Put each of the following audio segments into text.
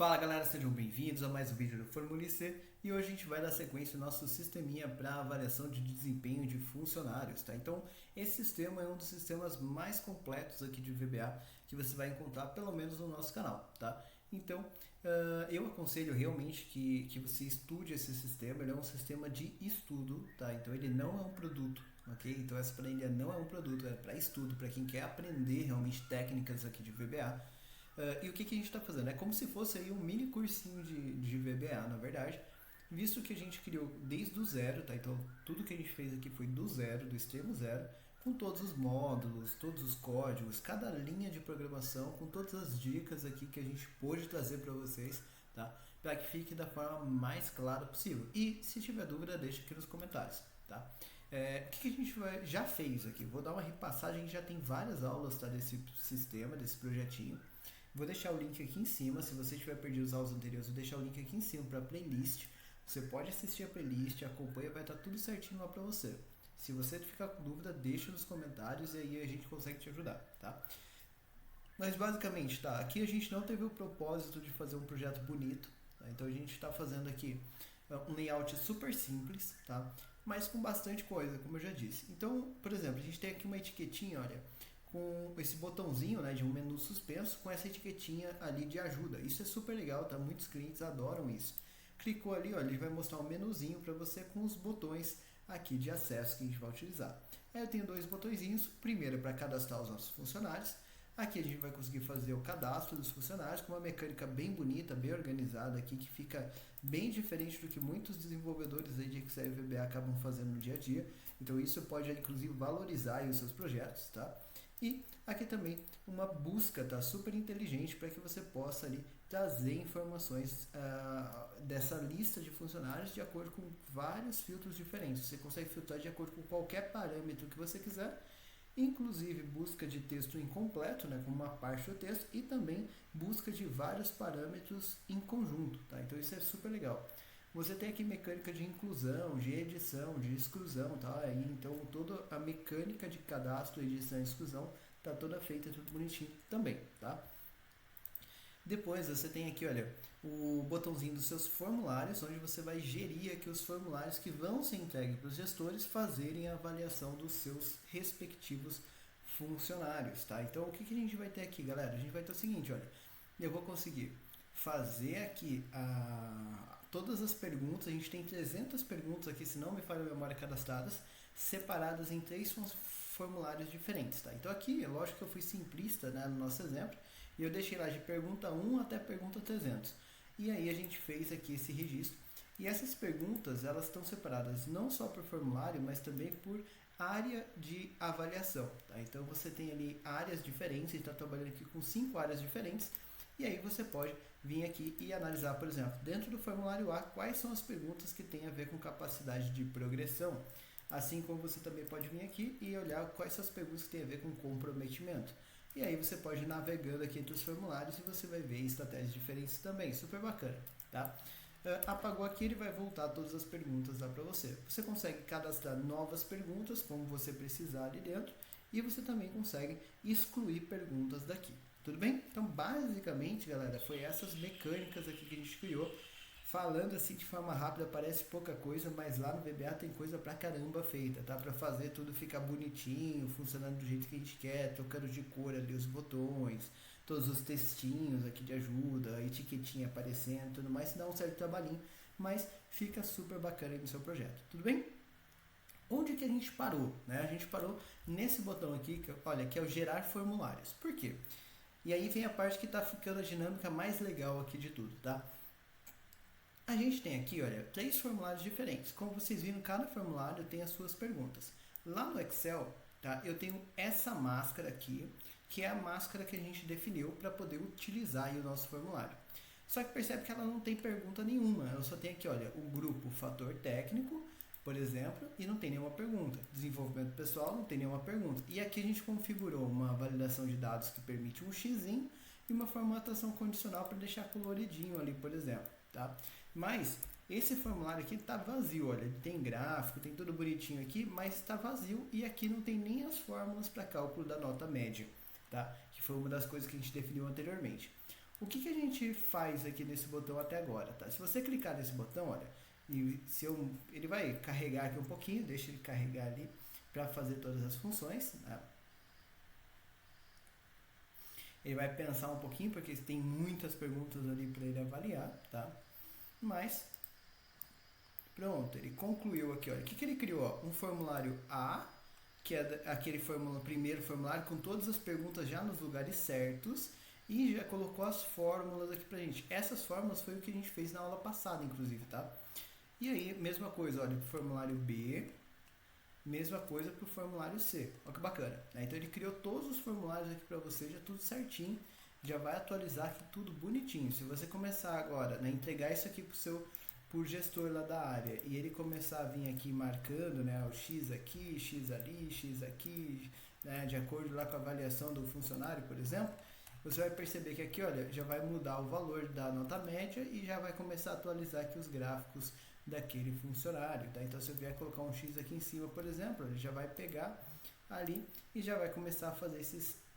Fala galera, sejam bem-vindos a mais um vídeo do Formula C e hoje a gente vai dar sequência ao nosso sisteminha para avaliação de desempenho de funcionários, tá? Então, esse sistema é um dos sistemas mais completos aqui de VBA que você vai encontrar pelo menos no nosso canal, tá? Então, eu aconselho realmente que você estude esse sistema. Ele é um sistema de estudo, tá? Então, ele não é um produto, ok? Então, essa planilha não é um produto, é para estudo, para quem quer aprender realmente técnicas aqui de VBA. E o que a gente está fazendo? É como se fosse aí um mini cursinho de VBA, na verdade, visto que a gente criou desde o zero, tá? Então, tudo que a gente fez aqui foi do zero, do extremo zero, com todos os módulos, todos os códigos, cada linha de programação, com todas as dicas aqui que a gente pôde trazer para vocês, tá? Para que fique da forma mais clara possível. E se tiver dúvida, deixa aqui nos comentários, tá? O que a gente já fez aqui? Vou dar uma repassagem, já tem várias aulas, tá, desse sistema, desse projetinho. Vou deixar o link aqui em cima. Se você tiver perdido os aulas anteriores, vou deixar o link aqui em cima para a playlist. Você pode assistir a playlist, acompanha, vai estar tudo certinho lá para você. Se você ficar com dúvida, deixa nos comentários e aí a gente consegue te ajudar, tá? Mas basicamente, tá, aqui a gente não teve o propósito de fazer um projeto bonito, tá? Então a gente está fazendo aqui um layout super simples, tá? Mas com bastante coisa, como eu já disse. Então, por exemplo, a gente tem aqui uma etiquetinha, olha, com esse botãozinho, né, de um menu suspenso com essa etiquetinha ali de ajuda. Isso é super legal, tá? Muitos clientes adoram isso. Clicou ali, ó, ele vai mostrar um menuzinho para você com os botões aqui de acesso que a gente vai utilizar. Aí eu tenho dois botõezinhos. Primeiro é para cadastrar os nossos funcionários. Aqui a gente vai conseguir fazer o cadastro dos funcionários com uma mecânica bem bonita, bem organizada aqui, que fica bem diferente do que muitos desenvolvedores aí de Excel e VBA acabam fazendo no dia a dia. Então isso pode inclusive valorizar aí os seus projetos, tá? E aqui também uma busca, tá, super inteligente para que você possa ali trazer informações dessa lista de funcionários de acordo com vários filtros diferentes. Você consegue filtrar de acordo com qualquer parâmetro que você quiser, inclusive busca de texto incompleto, né, com uma parte do texto, e também busca de vários parâmetros em conjunto, tá? Então isso é super legal. Você tem aqui mecânica de inclusão, de edição, de exclusão, tá? E então toda a mecânica de cadastro, edição e exclusão tá toda feita, tudo bonitinho também, tá? Depois você tem aqui, olha, o botãozinho dos seus formulários, onde você vai gerir aqui os formulários que vão ser entregues para os gestores fazerem a avaliação dos seus respectivos funcionários, tá? Então o que a gente vai ter aqui, galera? A gente vai ter o seguinte, olha, eu vou conseguir fazer aqui todas as perguntas. A gente tem 300 perguntas aqui, se não me falha a memória, cadastradas, separadas em 3 formulários diferentes, tá? Então aqui, é lógico que eu fui simplista, né, no nosso exemplo, e eu deixei lá de pergunta 1 até pergunta 300. E aí a gente fez aqui esse registro. E essas perguntas, elas estão separadas não só por formulário, mas também por área de avaliação, tá? Então você tem ali áreas diferentes, a gente está trabalhando aqui com 5 áreas diferentes. E aí você pode vir aqui e analisar, por exemplo, dentro do formulário A, quais são as perguntas que têm a ver com capacidade de progressão. Assim como você também pode vir aqui e olhar quais são as perguntas que têm a ver com comprometimento. E aí você pode ir navegando aqui entre os formulários e você vai ver estratégias diferentes também. Super bacana, tá? Apagou aqui, ele vai voltar todas as perguntas lá para você. Você consegue cadastrar novas perguntas, como você precisar ali dentro, e você também consegue excluir perguntas daqui. Tudo bem? Então, basicamente, galera, foi essas mecânicas aqui que a gente criou. Falando assim de forma rápida, parece pouca coisa, mas lá no VBA tem coisa pra caramba feita, tá? Pra fazer tudo ficar bonitinho, funcionando do jeito que a gente quer, trocando de cor ali os botões, todos os textinhos aqui de ajuda, a etiquetinha aparecendo, tudo mais, dá um certo trabalhinho, mas fica super bacana aí no seu projeto. Tudo bem? Onde que a gente parou, né? A gente parou nesse botão aqui, que, olha, que é o gerar formulários. Por quê? E aí vem a parte que está ficando a dinâmica mais legal aqui de tudo, tá? A gente tem aqui, olha, 3 formulários diferentes. Como vocês viram, cada formulário tem as suas perguntas. Lá no Excel, tá, eu tenho essa máscara aqui, que é a máscara que a gente definiu para poder utilizar aí o nosso formulário. Só que percebe que ela não tem pergunta nenhuma. Ela só tem aqui, olha, o grupo fator técnico, por exemplo, e não tem nenhuma pergunta. Desenvolvimento pessoal, não tem nenhuma pergunta. E aqui a gente configurou uma validação de dados que permite um xizinho e uma formatação condicional para deixar coloridinho ali, por exemplo, tá? Mas esse formulário aqui está vazio, olha, ele tem gráfico, tem tudo bonitinho aqui, mas está vazio e aqui não tem nem as fórmulas para cálculo da nota média, tá? Que foi uma das coisas que a gente definiu anteriormente. O que a gente faz aqui nesse botão até agora, tá? Se você clicar nesse botão, olha, ele vai carregar aqui um pouquinho, deixa ele carregar ali para fazer todas as funções, né? Ele vai pensar um pouquinho, porque tem muitas perguntas ali para ele avaliar, tá? Mas, pronto, ele concluiu aqui, olha, o que ele criou? Um formulário A, que é aquele primeiro formulário com todas as perguntas já nos lugares certos, e já colocou as fórmulas aqui pra gente. Essas fórmulas foi o que a gente fez na aula passada, inclusive, tá? E aí, mesma coisa, olha, pro formulário B, mesma coisa pro formulário C. Olha que bacana, né? Então ele criou todos os formulários aqui para você, já tudo certinho, já vai atualizar aqui tudo bonitinho. Se você começar agora, né, entregar isso aqui pro gestor lá da área e ele começar a vir aqui marcando, né, o X aqui, X ali, X aqui, né, de acordo lá com a avaliação do funcionário, por exemplo, você vai perceber que aqui, olha, já vai mudar o valor da nota média e já vai começar a atualizar aqui os gráficos daquele funcionário, tá? Então, se eu vier colocar um X aqui em cima, por exemplo, ele já vai pegar ali e já vai começar a fazer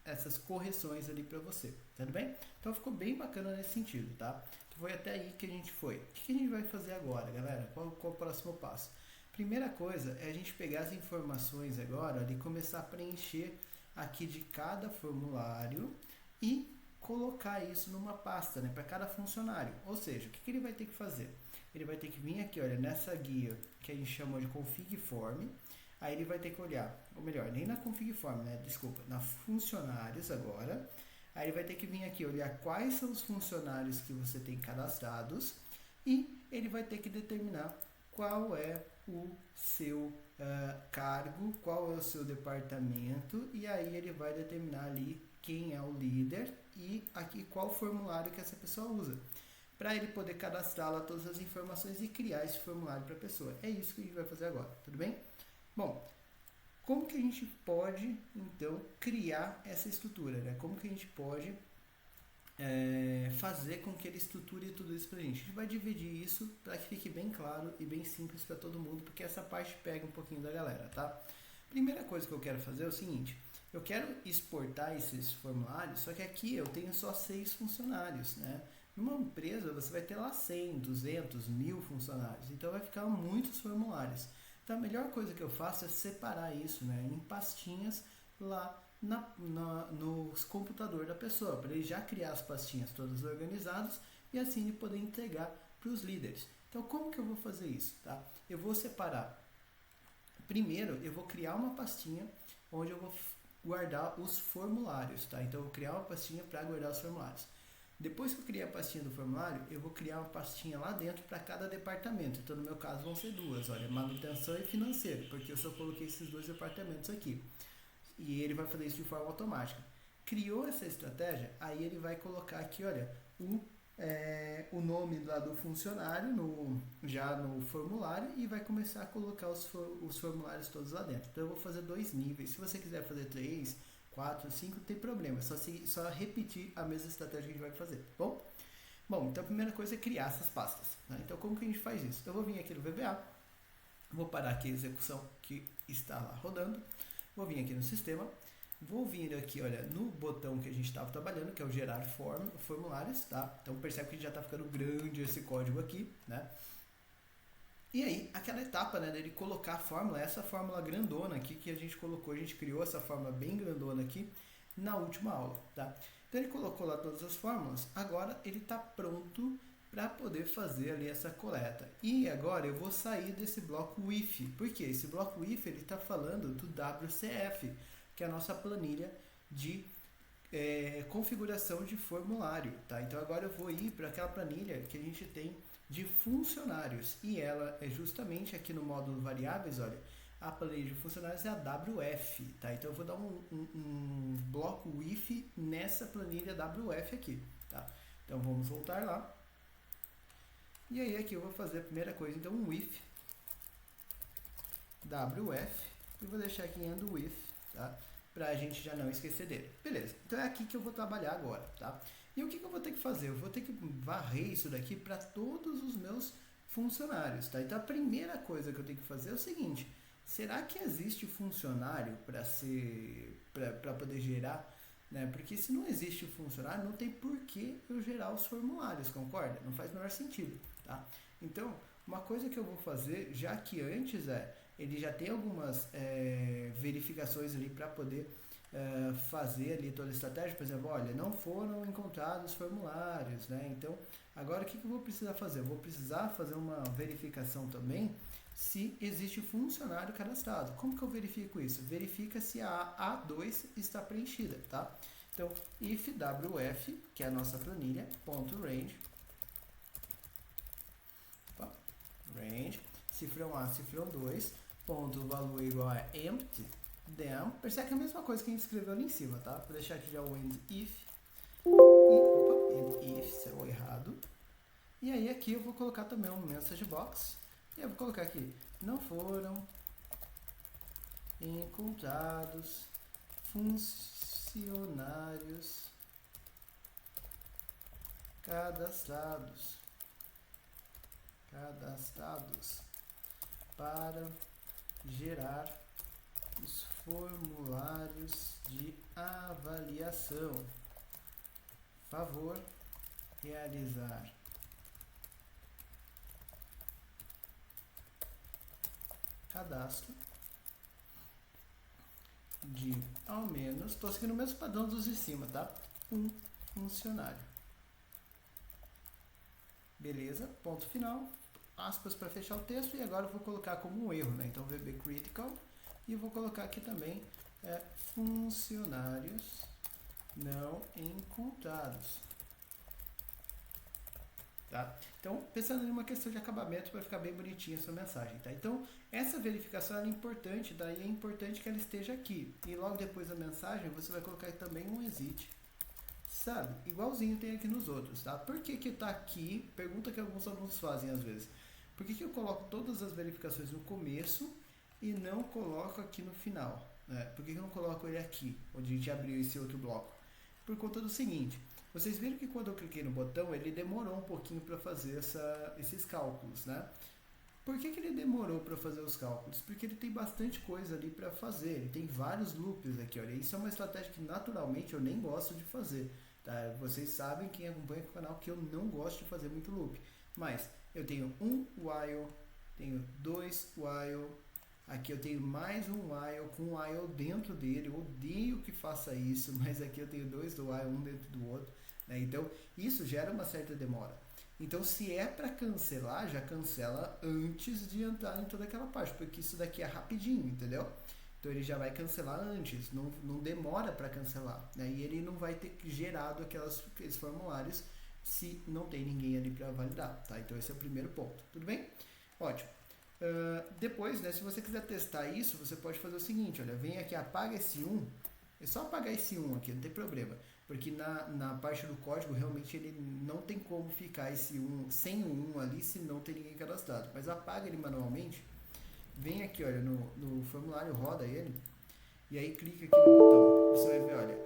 essas correções ali para você, tudo bem? Então, ficou bem bacana nesse sentido, tá? Então, foi até aí que a gente foi. O que a gente vai fazer agora, galera? Qual o próximo passo? Primeira coisa é a gente pegar as informações agora e começar a preencher aqui de cada formulário e colocar isso numa pasta, né, para cada funcionário. Ou seja, o que ele vai ter que fazer? Ele vai ter que vir aqui, olha, nessa guia que a gente chamou de config form, aí ele vai ter que olhar, ou melhor, nem na config form, né, desculpa, na funcionários agora, aí ele vai ter que vir aqui olhar quais são os funcionários que você tem cadastrados e ele vai ter que determinar qual é o seu cargo, qual é o seu departamento e aí ele vai determinar ali quem é o líder e aqui qual formulário que essa pessoa usa, para ele poder cadastrar lá todas as informações e criar esse formulário para a pessoa. É isso que a gente vai fazer agora, tudo bem? Bom, como que a gente pode, então, criar essa estrutura, né? Como que a gente pode fazer com que ele estruture tudo isso para a gente? A gente vai dividir isso para que fique bem claro e bem simples para todo mundo, porque essa parte pega um pouquinho da galera, tá? Primeira coisa que eu quero fazer é o seguinte: eu quero exportar esses formulários, só que aqui eu tenho só 6 funcionários, né? Numa empresa você vai ter lá 100, 200, 1000 funcionários, então vai ficar muitos formulários. Então a melhor coisa que eu faço é separar isso, né, em pastinhas lá no computador da pessoa, para ele já criar as pastinhas todas organizadas e assim ele poder entregar para os líderes. Então como que eu vou fazer isso? Tá? Eu vou separar. Primeiro eu vou criar uma pastinha onde eu vou guardar os formulários, tá? Então eu vou criar uma pastinha para guardar os formulários. Depois que eu criar a pastinha do formulário, eu vou criar uma pastinha lá dentro para cada departamento. Então, no meu caso, vão ser 2, olha, manutenção e financeiro, porque eu só coloquei esses 2 departamentos aqui. E ele vai fazer isso de forma automática. Criou essa estratégia, aí ele vai colocar aqui, olha, o nome lá do funcionário já no formulário e vai começar a colocar os formulários todos lá dentro. Então, eu vou fazer 2 níveis. Se você quiser fazer 3, 4, 5, não tem problema, é só repetir a mesma estratégia que a gente vai fazer, tá bom? Bom, então a primeira coisa é criar essas pastas, né? Então como que a gente faz isso? Eu vou vir aqui no VBA, vou parar aqui a execução que está lá rodando, vou vir aqui no sistema, vou vir aqui, olha, no botão que a gente estava trabalhando, que é o gerar formulários, tá? Então percebe que já está ficando grande esse código aqui, né? E aí, aquela etapa, né, dele colocar a fórmula, essa fórmula grandona aqui que a gente colocou, a gente criou essa fórmula bem grandona aqui na última aula, tá? Então ele colocou lá todas as fórmulas, agora ele está pronto para poder fazer ali essa coleta. E agora eu vou sair desse bloco if, porque esse bloco if ele está falando do WCF, que é a nossa planilha de configuração de formulário, tá? Então agora eu vou ir para aquela planilha que a gente tem de funcionários e ela é justamente aqui no módulo variáveis, olha, a planilha de funcionários é a WF, tá? Então eu vou dar um bloco if nessa planilha WF aqui, tá? Então vamos voltar lá e aí aqui eu vou fazer a primeira coisa, então um if WF e vou deixar aqui em end with, tá? Pra gente já não esquecer dele. Beleza, então é aqui que eu vou trabalhar agora, tá? E o que eu vou ter que fazer? Eu vou ter que varrer isso daqui para todos os meus funcionários, tá? Então a primeira coisa que eu tenho que fazer é o seguinte: será que existe funcionário para poder gerar né? Porque se não existe o funcionário, não tem por que eu gerar os formulários, concorda? Não faz o menor sentido, tá? Então, uma coisa que eu vou fazer, já que antes ele já tem algumas verificações ali para poder fazer ali toda a estratégia, por exemplo, olha, não foram encontrados formulários, né? Então, agora o que eu vou precisar fazer? Eu vou precisar fazer uma verificação também se existe funcionário cadastrado. Como que eu verifico isso? Verifica se a A2 está preenchida, tá? Então, if wf, que é a nossa planilha, ponto range, range, cifrão A, cifrão 2, ponto valor igual a empty, then, percebe que é a mesma coisa que a gente escreveu ali em cima, tá? Vou deixar aqui já o end if, end if, saiu errado, e aí aqui eu vou colocar também um message box, e eu vou colocar aqui, não foram encontrados funcionários cadastrados para gerar os formulários de avaliação. Favor realizar cadastro de ao menos, estou seguindo o mesmo padrão dos de cima, tá? Um funcionário. Beleza, ponto final, aspas para fechar o texto, e agora eu vou colocar como um erro, né? Então VB critical, e eu vou colocar aqui também funcionários não encontrados. Tá? Então, pensando em uma questão de acabamento para ficar bem bonitinha a sua mensagem, tá? Então, essa verificação é importante, daí é importante que ela esteja aqui. E logo depois da mensagem, você vai colocar também um exit, sabe? Igualzinho tem aqui nos outros, tá? Por que que tá aqui? Pergunta que alguns alunos fazem às vezes. Por que que eu coloco todas as verificações no começo e não coloco aqui no final? Né? Por que que eu não coloco ele aqui, onde a gente abriu esse outro bloco? Por conta do seguinte, vocês viram que quando eu cliquei no botão, ele demorou um pouquinho para fazer esses cálculos, né? Por que que ele demorou para fazer os cálculos? Porque ele tem bastante coisa ali para fazer, ele tem vários loops aqui, olha. Isso é uma estratégia que naturalmente eu nem gosto de fazer, tá? Vocês sabem, quem acompanha o canal, que eu não gosto de fazer muito loop. Mas eu tenho um while, tenho dois while, aqui eu tenho mais um while com um while dentro dele. Eu odeio que faça isso, mas aqui eu tenho dois do while, um dentro do outro, né? Então isso gera uma certa demora. Então, se é para cancelar, já cancela antes de entrar em toda aquela parte, porque isso daqui é rapidinho, entendeu? Então, ele já vai cancelar antes, não demora para cancelar, né? E ele não vai ter gerado aqueles formulários se não tem ninguém ali para validar, tá? Então, esse é o primeiro ponto, tudo bem? Ótimo. Depois, né, se você quiser testar isso, você pode fazer o seguinte, olha, vem aqui, apaga esse 1, é só apagar esse 1 aqui, não tem problema. Porque na parte do código, realmente, ele não tem como ficar esse 1, sem o 1 ali, se não tem ninguém cadastrado. Mas apaga ele manualmente, vem aqui, olha, no formulário, roda ele, e aí clica aqui no botão. Você vai ver, olha,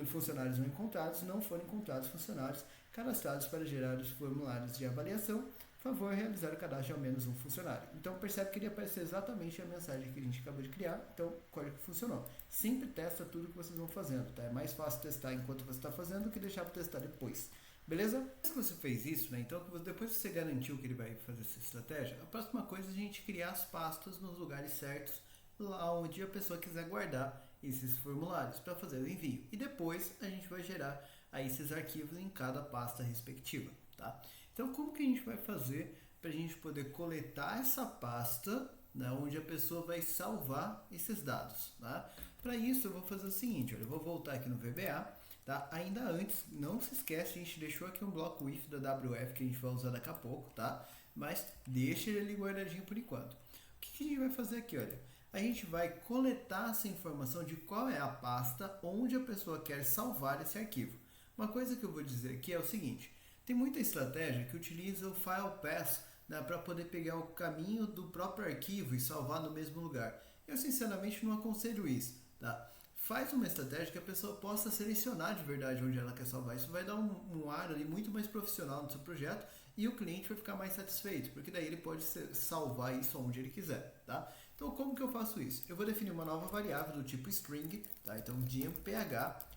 funcionários não encontrados, não foram encontrados funcionários cadastrados para gerar os formulários de avaliação. Favor realizar o cadastro de ao menos um funcionário. Então percebe que ele apareceu exatamente a mensagem que a gente acabou de criar, então o código funcionou. Sempre testa tudo que vocês vão fazendo, tá? É mais fácil testar enquanto você está fazendo do que deixar para testar depois. Beleza? Depois que você fez isso, né? Então depois que você garantiu que ele vai fazer essa estratégia, a próxima coisa é a gente criar as pastas nos lugares certos, lá onde a pessoa quiser guardar esses formulários para fazer o envio. E depois a gente vai gerar aí esses arquivos em cada pasta respectiva, tá? Então, como que a gente vai fazer para a gente poder coletar essa pasta, né, onde a pessoa vai salvar esses dados? Tá? Para isso, eu vou fazer o seguinte, olha, eu vou voltar aqui no VBA, tá? Ainda antes, não se esquece, a gente deixou aqui um bloco if da WF que a gente vai usar daqui a pouco, tá? Mas deixa ele ali guardadinho por enquanto. O que a gente vai fazer aqui, olha? A gente vai coletar essa informação de qual é a pasta onde a pessoa quer salvar esse arquivo. Uma coisa que eu vou dizer aqui é o seguinte, tem muita estratégia que utiliza o file path, né, para poder pegar o caminho do próprio arquivo e salvar no mesmo lugar. Eu sinceramente não aconselho isso, tá? Faz uma estratégia que a pessoa possa selecionar de verdade onde ela quer salvar. Isso vai dar um ar ali muito mais profissional no seu projeto e o cliente vai ficar mais satisfeito, porque daí ele pode salvar isso onde ele quiser, tá? Então, como que eu faço isso? Eu vou definir uma nova variável do tipo string, tá? Então, dimph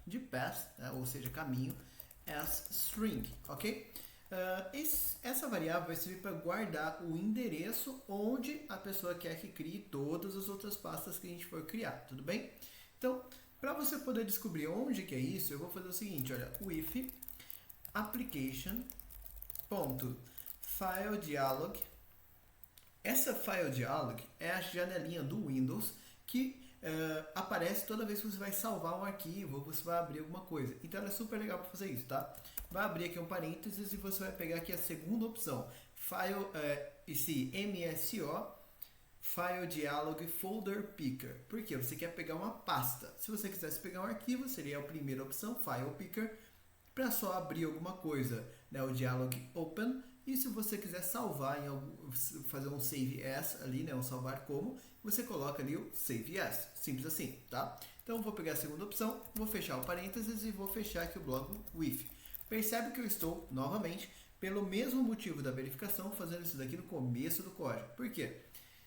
de path, né, ou seja, caminho, as string, ok? Essa variável vai servir para guardar o endereço onde a pessoa quer que crie todas as outras pastas que a gente for criar, tudo bem? Então, para você poder descobrir onde que é isso, eu vou fazer o seguinte, olha, if application.fileDialog. Essa fileDialog é a janelinha do Windows que aparece toda vez que você vai salvar um arquivo ou você vai abrir alguma coisa. Então ela é super legal para fazer isso, tá? Vai abrir aqui um parênteses e você vai pegar aqui a segunda opção, esse MSO File Dialog Folder Picker. Por quê? Você quer pegar uma pasta. Se você quisesse pegar um arquivo, seria a primeira opção, File Picker, para só abrir alguma coisa, né? O Dialog Open. E se você quiser salvar, fazer um Save As ali, né? Um salvar como, você coloca ali o Save As. Simples assim, tá? Então eu vou pegar a segunda opção, vou fechar o parênteses e vou fechar aqui o bloco with. Percebe que eu estou, novamente, pelo mesmo motivo da verificação, fazendo isso daqui no começo do código. Por quê?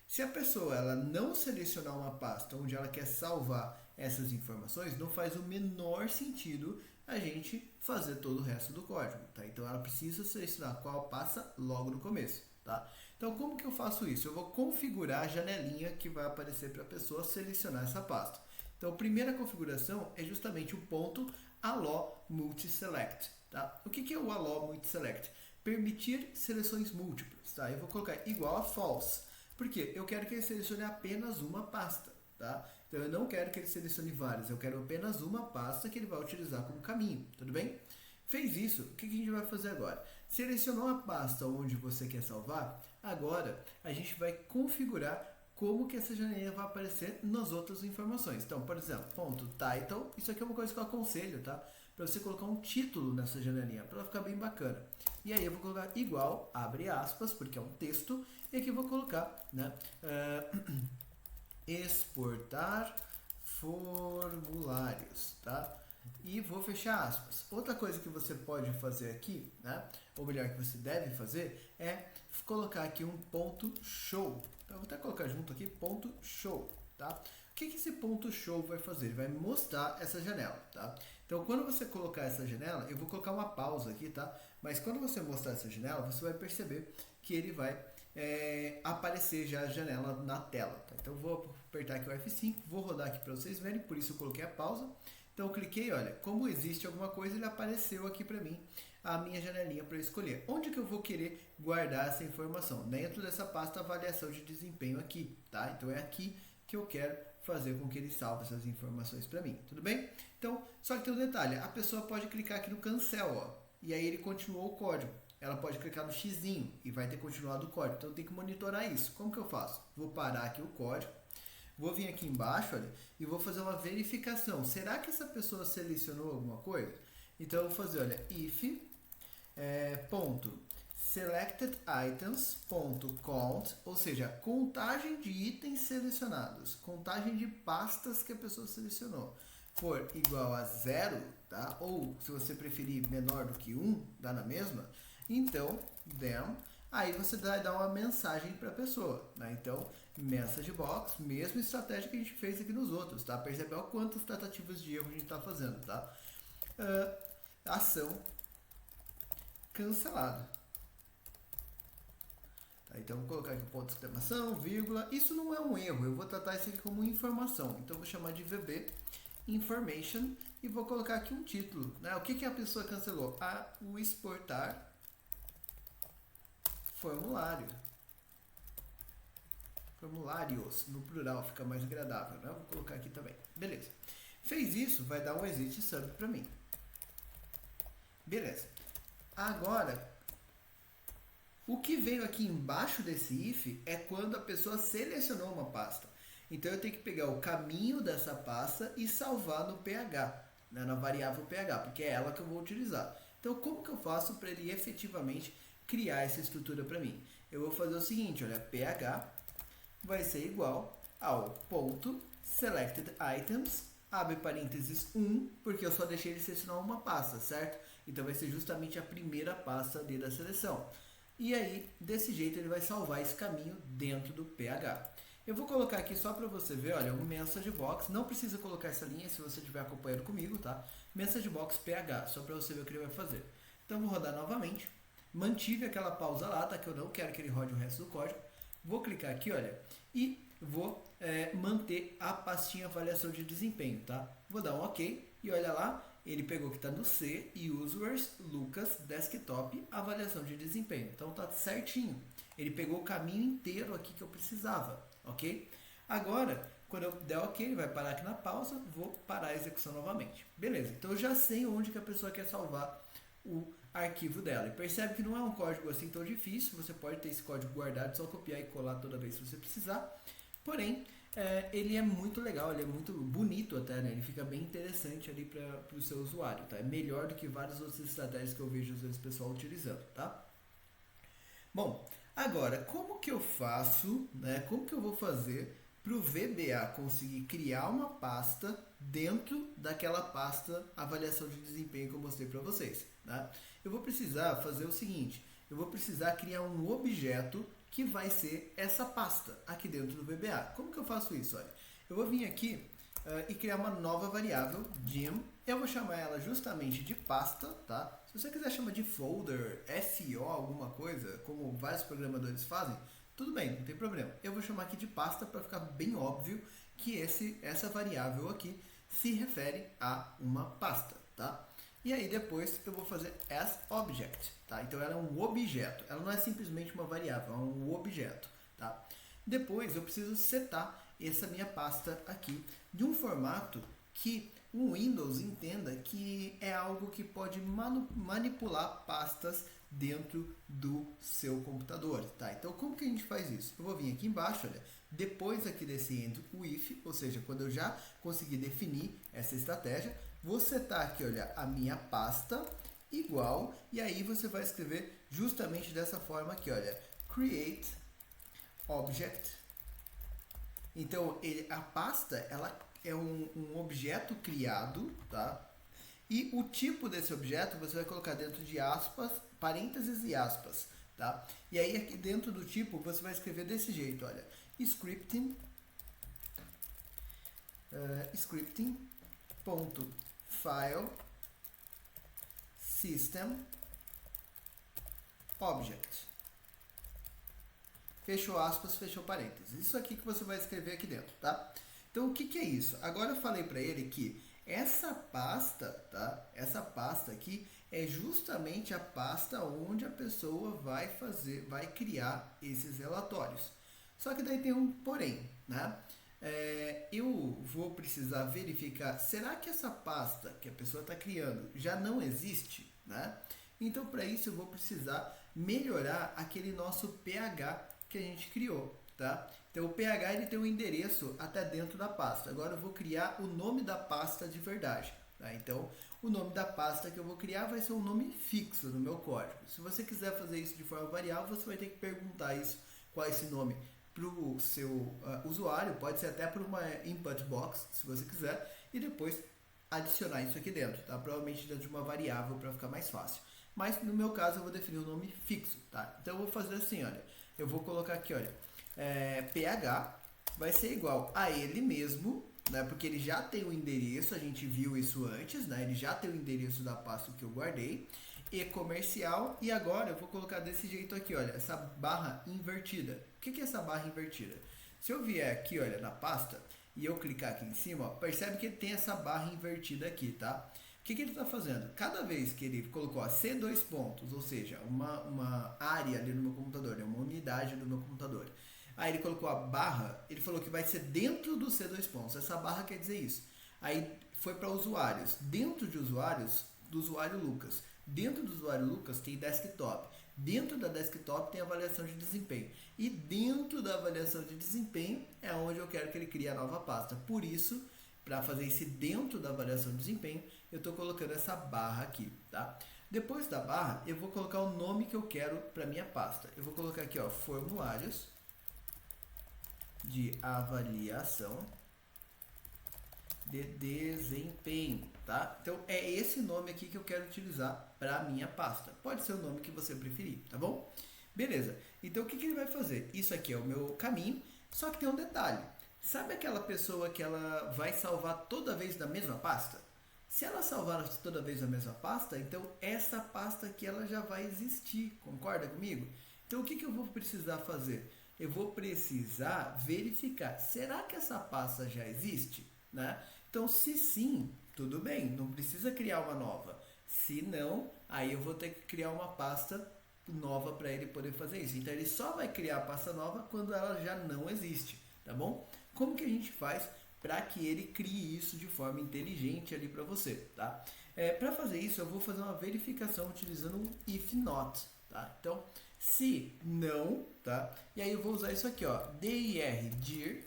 Se a pessoa ela não selecionar uma pasta onde ela quer salvar essas informações, não faz o menor sentido a gente fazer todo o resto do código, tá? Então ela precisa selecionar qual pasta logo no começo, tá? Então como que eu faço isso? Eu vou configurar a janelinha que vai aparecer para a pessoa selecionar essa pasta. Então a primeira configuração é justamente o ponto allow multiselect, tá? O que é o allow multiselect? Permitir seleções múltiplas, tá? Eu vou colocar igual a false. Por quê? Eu quero que ele selecione apenas uma pasta, tá? Então eu não quero que ele selecione várias, eu quero apenas uma pasta que ele vai utilizar como caminho, tudo bem? Fez isso, o que a gente vai fazer agora? Selecionou a pasta onde você quer salvar, agora a gente vai configurar como que essa janelinha vai aparecer nas outras informações. Então, por exemplo, ponto title, isso aqui é uma coisa que eu aconselho, tá? Para você colocar um título nessa janelinha, para ela ficar bem bacana. E aí eu vou colocar igual, abre aspas, porque é um texto, e aqui eu vou colocar, né, exportar formulários, tá? E vou fechar aspas. Outra coisa que você pode fazer aqui, né, ou melhor, que você deve fazer, é colocar aqui um ponto show. Então, eu vou até colocar junto aqui, ponto show, tá? O que esse ponto show vai fazer? Ele vai mostrar essa janela, tá? Então, quando você colocar essa janela, eu vou colocar uma pausa aqui, tá? Mas quando você mostrar essa janela, você vai perceber que ele vai aparecer já a janela na tela, tá? Então, eu vou apertar aqui o F5, vou rodar aqui para vocês verem, por isso eu coloquei a pausa. Então, eu cliquei, olha, como existe alguma coisa, ele apareceu aqui para mim, a minha janelinha para eu escolher. Onde que eu vou querer guardar essa informação? Dentro dessa pasta avaliação de desempenho aqui, tá? Então, é aqui que eu quero fazer com que ele salve essas informações para mim, tudo bem? Então, só que tem um detalhe, a pessoa pode clicar aqui no cancel, ó, e aí ele continuou o código. Ela pode clicar no xizinho e vai ter continuado o código. Então, eu tenho que monitorar isso. Como que eu faço? Vou parar aqui o código, vou vir aqui embaixo, olha, e vou fazer uma verificação. Será que essa pessoa selecionou alguma coisa? Então, eu vou fazer, olha, if ponto selected items ponto count, ou seja, contagem de itens selecionados, contagem de pastas que a pessoa selecionou, for igual a 0, tá? Ou se você preferir menor do que 1, dá na mesma, então then, aí você vai dar uma mensagem para a pessoa, né? Então message box, mesma estratégia que a gente fez aqui nos outros, tá? Percebeu quantas tratativas de erro a gente está fazendo, tá? Ação cancelada. Tá, então vou colocar aqui ponto de exclamação, vírgula. Isso não é um erro, eu vou tratar isso aqui como informação. Então vou chamar de VB information e vou colocar aqui um título, né? O que a pessoa cancelou? O exportar formulário. Formulários, no plural, fica mais agradável, né? Vou colocar aqui também. Beleza. Fez isso, vai dar um exit sub para mim. Beleza. Agora, o que veio aqui embaixo desse if é quando a pessoa selecionou uma pasta. Então, eu tenho que pegar o caminho dessa pasta e salvar no ph, né, na variável ph, porque é ela que eu vou utilizar. Então, como que eu faço para ele efetivamente criar essa estrutura para mim? Eu vou fazer o seguinte, olha, ph vai ser igual ao ponto selected items, abre parênteses 1, porque eu só deixei ele selecionar uma pasta, certo? Então vai ser justamente a primeira pasta ali da seleção. E aí, desse jeito, ele vai salvar esse caminho dentro do ph. Eu vou colocar aqui só para você ver, olha, um message box. Não precisa colocar essa linha se você estiver acompanhando comigo, tá? message box PH, só para você ver o que ele vai fazer. Então vou rodar novamente, mantive aquela pausa lá, tá? Que eu não quero que ele rode o resto do código. Vou clicar aqui, olha, e vou manter a pastinha avaliação de desempenho, tá? Vou dar um OK e olha lá, ele pegou que está no C, Users, Lucas, Desktop, avaliação de desempenho. Então tá certinho. Ele pegou o caminho inteiro aqui que eu precisava, ok? Agora, quando eu der OK, ele vai parar aqui na pausa, vou parar a execução novamente. Beleza, então eu já sei onde que a pessoa quer salvar o arquivo dela. E percebe que não é um código assim tão difícil, você pode ter esse código guardado, só copiar e colar toda vez que você precisar. Porém, ele é muito legal, ele é muito bonito até, né? Ele fica bem interessante ali para o seu usuário, tá? É melhor do que várias outras estratégias que eu vejo às vezes o pessoal utilizando, tá? Bom, agora, como que eu faço, né? Como que eu vou fazer para o VBA conseguir criar uma pasta dentro daquela pasta avaliação de desempenho que eu mostrei para vocês, tá? Eu vou precisar fazer o seguinte, eu vou precisar criar um objeto que vai ser essa pasta aqui dentro do VBA. Como que eu faço isso? Olha, eu vou vir aqui e criar uma nova variável, dim, eu vou chamar ela justamente de pasta, tá? Se você quiser chamar de folder, FO, alguma coisa, como vários programadores fazem, tudo bem, não tem problema. Eu vou chamar aqui de pasta para ficar bem óbvio que essa variável aqui se refere a uma pasta, tá? E aí depois eu vou fazer asObject, tá? Então ela é um objeto, ela não é simplesmente uma variável, é um objeto, tá? Depois eu preciso setar essa minha pasta aqui de um formato que o Windows entenda que é algo que pode manipular pastas dentro do seu computador, tá? Então como que a gente faz isso? Eu vou vir aqui embaixo, olha, depois aqui desse end with, ou seja, quando eu já conseguir definir essa estratégia, vou setar aqui, olha, a minha pasta igual, e aí você vai escrever justamente dessa forma aqui, olha, create object. Então, a pasta, ela é um objeto criado, tá? E o tipo desse objeto você vai colocar dentro de aspas, parênteses e aspas, tá? E aí aqui dentro do tipo você vai escrever desse jeito, olha, scripting, scripting.file system object. Fechou aspas, fechou parênteses. Isso aqui que você vai escrever aqui dentro, tá? Então, o que que é isso? Agora eu falei para ele que essa pasta, tá? Essa pasta aqui é justamente a pasta onde a pessoa vai criar esses relatórios. Só que daí tem um porém, né? Eu vou precisar verificar, será que essa pasta que a pessoa está criando já não existe, né? Então, para isso eu vou precisar melhorar aquele nosso PH que a gente criou, tá? Então, o PH ele tem um endereço até dentro da pasta. Agora eu vou criar o nome da pasta de verdade, tá? Então, o nome da pasta que eu vou criar vai ser um nome fixo no meu código. Se você quiser fazer isso de forma variável, você vai ter que perguntar isso, qual é esse nome para o seu usuário, pode ser até por uma input box, se você quiser, e depois adicionar isso aqui dentro, tá? Provavelmente dentro de uma variável para ficar mais fácil. Mas no meu caso eu vou definir um nome fixo, tá? Então eu vou fazer assim, olha, eu vou colocar aqui, olha, PH vai ser igual a ele mesmo, né? Porque ele já tem o endereço, a gente viu isso antes, né? Ele já tem o endereço da pasta que eu guardei, e comercial, e agora eu vou colocar desse jeito aqui, olha, essa barra invertida. O que é essa barra invertida? Se eu vier aqui, olha, na pasta, e eu clicar aqui em cima, ó, percebe que ele tem essa barra invertida aqui, tá? O que ele está fazendo? Cada vez que ele colocou a C2 pontos, ou seja, uma área ali no meu computador, né, uma unidade do meu computador, aí ele colocou a barra, ele falou que vai ser dentro do C2 pontos, essa barra quer dizer isso. Aí foi para usuários, dentro de usuários, do usuário Lucas. Dentro do usuário Lucas tem desktop. Dentro da desktop tem avaliação de desempenho. E dentro da avaliação de desempenho é onde eu quero que ele crie a nova pasta. Por isso, para fazer isso dentro da avaliação de desempenho, eu estou colocando essa barra aqui, tá? Depois da barra, eu vou colocar o nome que eu quero para minha pasta. Eu vou colocar aqui, ó, formulários de avaliação de desempenho, tá? Então é esse nome aqui que eu quero utilizar para a minha pasta. Pode ser o nome que você preferir, tá bom? Beleza. Então o que ele vai fazer? Isso aqui é o meu caminho, só que tem um detalhe. Sabe aquela pessoa que ela vai salvar toda vez da mesma pasta? Se ela salvar toda vez a mesma pasta, então essa pasta aqui ela já vai existir, concorda comigo? Então o que eu vou precisar fazer? Eu vou precisar verificar, será que essa pasta já existe? Né? Então se sim, tudo bem, não precisa criar uma nova. Se não, aí eu vou ter que criar uma pasta nova para ele poder fazer isso. Então ele só vai criar a pasta nova quando ela já não existe, tá bom? Como que a gente faz para que ele crie isso de forma inteligente ali para você, tá? Para fazer isso eu vou fazer uma verificação utilizando um if not, tá? Então se não, tá? E aí eu vou usar isso aqui, ó, dir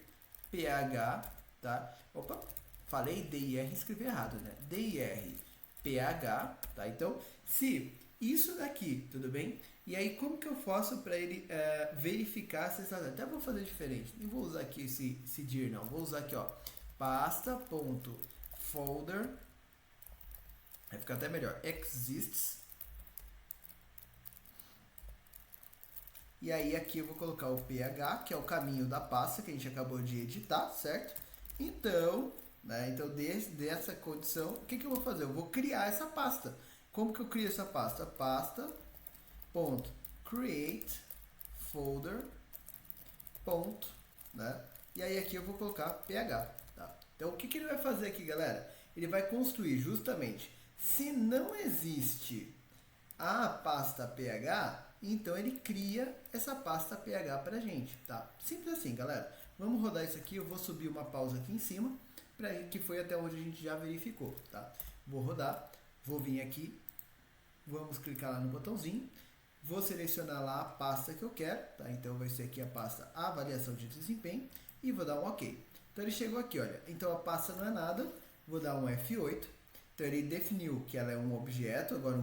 ph, tá? Opa, falei dir, escrevi errado, né? dir ph, tá? Então se isso daqui, tudo bem? E aí como que eu faço para ele verificar se essa... Até vou fazer diferente, nem vou usar aqui esse dir não, vou usar aqui, ó, pasta.folder, vai ficar até melhor, exists. E aí aqui eu vou colocar o ph, que é o caminho da pasta que a gente acabou de editar, certo? Então, né, então dessa condição, o que eu vou fazer? Eu vou criar essa pasta. Como que eu crio essa pasta? Pasta.create folder. Né? E aí aqui eu vou colocar ph. Tá? Então o que ele vai fazer aqui, galera? Ele vai construir justamente, se não existe a pasta ph, então ele cria essa pasta ph pra gente, tá? Simples assim, galera. Vamos rodar isso aqui, eu vou subir uma pausa aqui em cima, que foi até onde a gente já verificou, tá? Vou rodar, vou vir aqui, vamos clicar lá no botãozinho, vou selecionar lá a pasta que eu quero, tá? Então vai ser aqui a pasta avaliação de desempenho e vou dar um OK. Então ele chegou aqui, olha, então a pasta não é nada, vou dar um F8. Então ele definiu que ela é um objeto, agora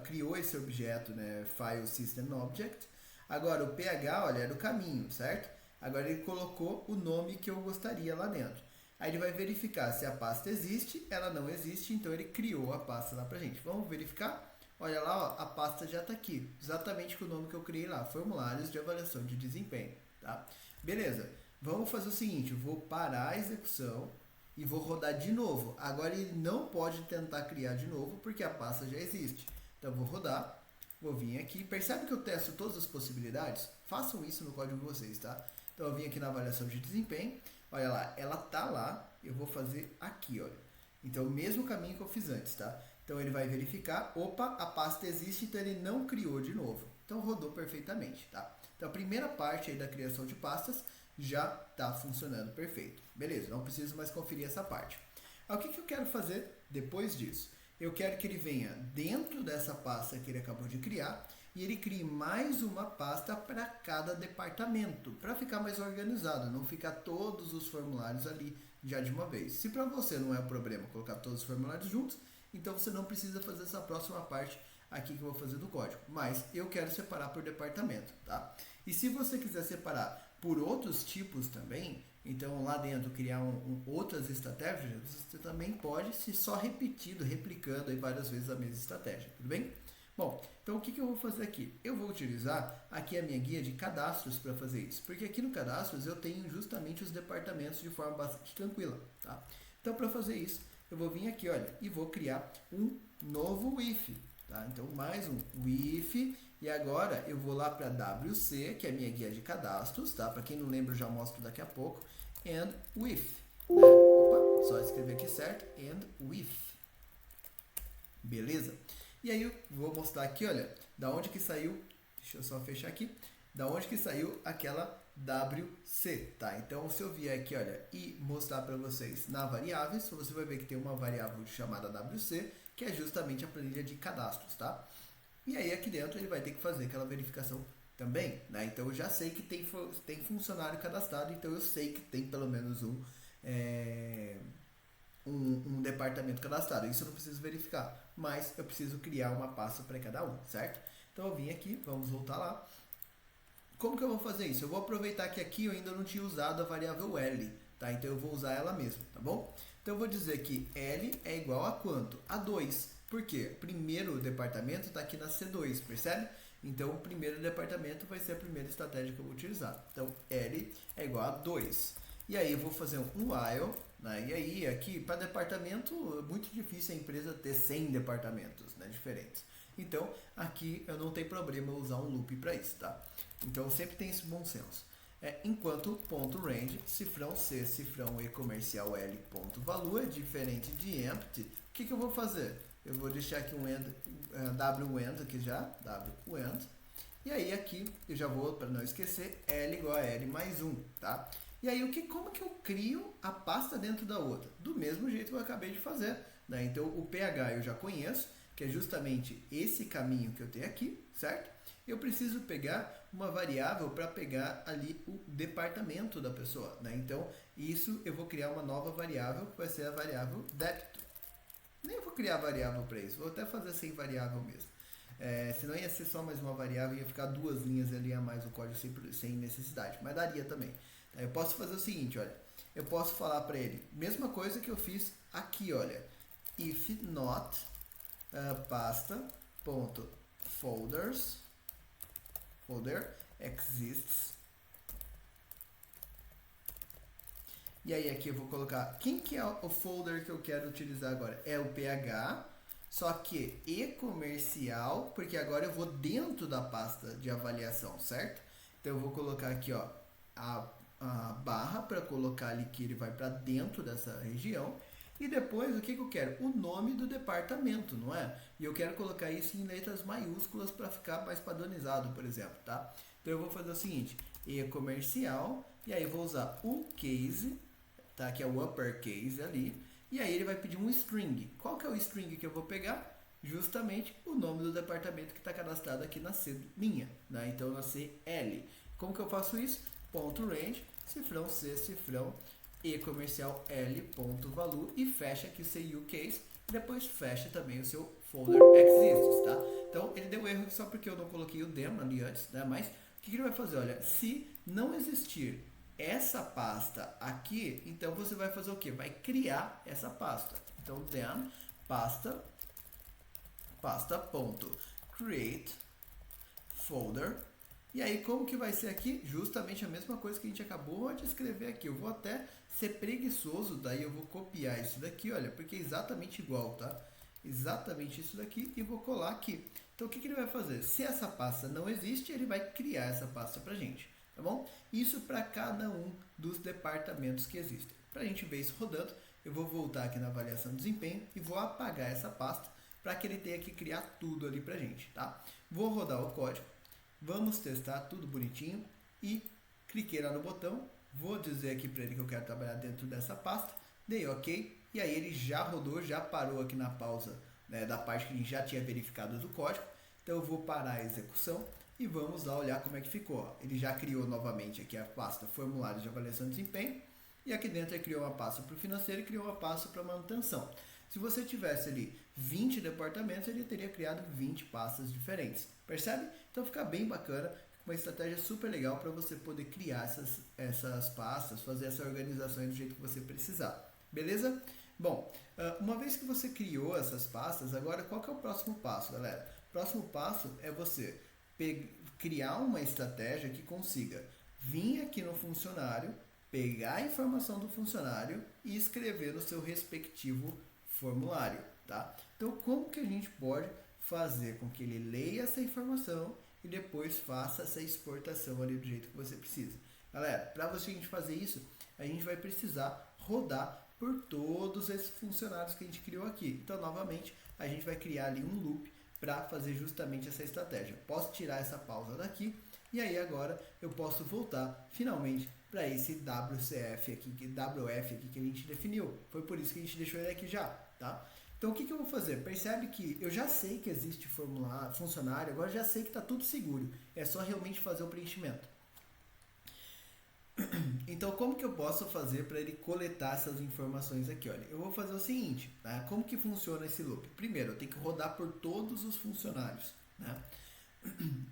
criou esse objeto, né, File System Object. Agora o ph, olha, era o caminho, certo? Agora ele colocou o nome que eu gostaria lá dentro. Aí ele vai verificar se a pasta existe, ela não existe, então ele criou a pasta lá pra gente. Vamos verificar? Olha lá, ó, a pasta já está aqui, exatamente com o nome que eu criei lá, formulários de avaliação de desempenho, tá? Beleza, vamos fazer o seguinte, eu vou parar a execução e vou rodar de novo. Agora ele não pode tentar criar de novo porque a pasta já existe. Então vou rodar, vou vir aqui, percebe que eu testo todas as possibilidades? Façam isso no código de vocês, tá? Então eu vim aqui na avaliação de desempenho, olha lá, ela tá lá, eu vou fazer aqui, olha. Então o mesmo caminho que eu fiz antes, tá? Então ele vai verificar, opa, a pasta existe, então ele não criou de novo. Então rodou perfeitamente, tá? Então a primeira parte aí da criação de pastas já está funcionando perfeito. Beleza, não preciso mais conferir essa parte. O que eu quero fazer depois disso? Eu quero que ele venha dentro dessa pasta que ele acabou de criar e ele crie mais uma pasta para cada departamento, para ficar mais organizado, não ficar todos os formulários ali já de uma vez. Se para você não é um problema colocar todos os formulários juntos, então você não precisa fazer essa próxima parte aqui que eu vou fazer do código. Mas eu quero separar por departamento, tá? E se você quiser separar por outros tipos também, então lá dentro criar outras estratégias, você também pode, se só replicando aí várias vezes a mesma estratégia, tudo bem? Bom, então o que eu vou fazer aqui? Eu vou utilizar aqui a minha guia de cadastros para fazer isso, porque aqui no cadastros eu tenho justamente os departamentos de forma bastante tranquila, tá? Então para fazer isso, eu vou vir aqui, olha, e vou criar um novo if, tá? Então mais um if. E agora eu vou lá para WC, que é a minha guia de cadastros, tá? Para quem não lembra, eu já mostro daqui a pouco. And with, né? Opa, só escrever aqui certo. And with. Beleza? E aí eu vou mostrar aqui, olha, da onde que saiu, deixa eu só fechar aqui, da onde que saiu aquela WC, tá? Então se eu vier aqui, olha, e mostrar para vocês na variáveis, você vai ver que tem uma variável chamada WC, que é justamente a planilha de cadastros, tá? E aí aqui dentro ele vai ter que fazer aquela verificação também, né? Então eu já sei que tem funcionário cadastrado, então eu sei que tem pelo menos um departamento cadastrado. Isso eu não preciso verificar, mas eu preciso criar uma pasta para cada um, certo? Então eu vim aqui, vamos voltar lá. Como que eu vou fazer isso? Eu vou aproveitar que aqui eu ainda não tinha usado a variável L, tá? Então eu vou usar ela mesmo, tá bom? Então eu vou dizer que L é igual a quanto? A 2. Por quê? O primeiro departamento está aqui na C2, percebe? Então o primeiro departamento vai ser a primeira estratégia que eu vou utilizar. Então L é igual a 2. E aí eu vou fazer um while né? E aí, aqui, para departamento, é muito difícil a empresa ter 100 departamentos, né, diferentes. Então, aqui eu não tenho problema usar um loop para isso, tá? Então, sempre tem esse bom senso. Enquanto ponto range, cifrão C, cifrão E comercial L, ponto value, é diferente de empty. O que eu vou fazer? Eu vou deixar aqui um end, w-end aqui já, w-end. E aí aqui, eu já vou, para não esquecer, L igual a L mais 1, tá? E aí, como que eu crio a pasta dentro da outra? Do mesmo jeito que eu acabei de fazer, né? Então, o PH eu já conheço, que é justamente esse caminho que eu tenho aqui, certo? Eu preciso pegar uma variável para pegar ali o departamento da pessoa, né? Então, isso eu vou criar uma nova variável, que vai ser a variável débito. Nem vou criar variável para isso, vou até fazer sem variável mesmo. Senão ia ser só mais uma variável, ia ficar 2 linhas ali a mais o código sem necessidade, mas daria também. Eu posso fazer o seguinte, olha, eu posso falar para ele, mesma coisa que eu fiz aqui, olha, if not pasta.folder exists. E aí aqui eu vou colocar, quem que é o folder que eu quero utilizar agora? É o PH, só que e-comercial, porque agora eu vou dentro da pasta de avaliação, certo? Então eu vou colocar aqui, ó, a barra para colocar ali que ele vai para dentro dessa região. E depois, o que eu quero? O nome do departamento, não é? E eu quero colocar isso em letras maiúsculas para ficar mais padronizado, por exemplo, tá? Então eu vou fazer o seguinte, e-comercial, e aí eu vou usar o case, tá? Que é o uppercase ali. E aí ele vai pedir um string. Qual que é o string que eu vou pegar? Justamente o nome do departamento que está cadastrado aqui na C minha, né? Então na CL. Como que eu faço isso? Ponto range, cifrão C, cifrão E comercial L, ponto value, e fecha aqui o seu use case, e depois fecha também o seu folder exists, tá? Então ele deu erro só porque eu não coloquei o demo ali antes, né? Mas o que ele vai fazer? Olha, se não existir essa pasta aqui, então você vai fazer o que? Vai criar essa pasta. Então then pasta.create folder. E aí, como que vai ser aqui? Justamente a mesma coisa que a gente acabou de escrever aqui. Eu vou até ser preguiçoso, daí eu vou copiar isso daqui, olha, porque é exatamente igual, tá? Exatamente isso daqui e vou colar aqui. Então, o que ele vai fazer? Se essa pasta não existe, ele vai criar essa pasta pra gente, tá bom? Isso para cada um dos departamentos que existem. Para a gente ver isso rodando, eu vou voltar aqui na avaliação de desempenho e vou apagar essa pasta para que ele tenha que criar tudo ali pra gente, tá? Vou rodar o código. Vamos testar tudo bonitinho e cliquei lá no botão, vou dizer aqui para ele que eu quero trabalhar dentro dessa pasta, dei OK, e aí ele já rodou, já parou aqui na pausa, né, da parte que a gente já tinha verificado do código. Então eu vou parar a execução e vamos lá olhar como é que ficou. Ele já criou novamente aqui a pasta formulários de avaliação de desempenho, e aqui dentro ele criou uma pasta para o financeiro e criou uma pasta para manutenção. Se você tivesse ali 20 departamentos, ele teria criado 20 pastas diferentes. Percebe? Então fica bem bacana, uma estratégia super legal para você poder criar essas pastas, fazer essa organização do jeito que você precisar. Beleza? Bom, uma vez que você criou essas pastas, agora qual que é o próximo passo, galera? O próximo passo é você criar uma estratégia que consiga vir aqui no funcionário, pegar a informação do funcionário e escrever no seu respectivo formulário, tá? Então, como que a gente pode fazer com que ele leia essa informação e depois faça essa exportação ali do jeito que você precisa? Galera, para você a gente fazer isso, a gente vai precisar rodar por todos esses funcionários que a gente criou aqui. Então, novamente, a gente vai criar ali um loop para fazer justamente essa estratégia. Posso tirar essa pausa daqui e aí agora eu posso voltar finalmente para esse WCF aqui, WF aqui que a gente definiu. Foi por isso que a gente deixou ele aqui já, tá? Então o que eu vou fazer? Percebe que eu já sei que existe funcionário, agora já sei que está tudo seguro. É só realmente fazer o preenchimento. Então como que eu posso fazer para ele coletar essas informações aqui? Olha, eu vou fazer o seguinte, tá? Como que funciona esse loop? Primeiro, eu tenho que rodar por todos os funcionários, né?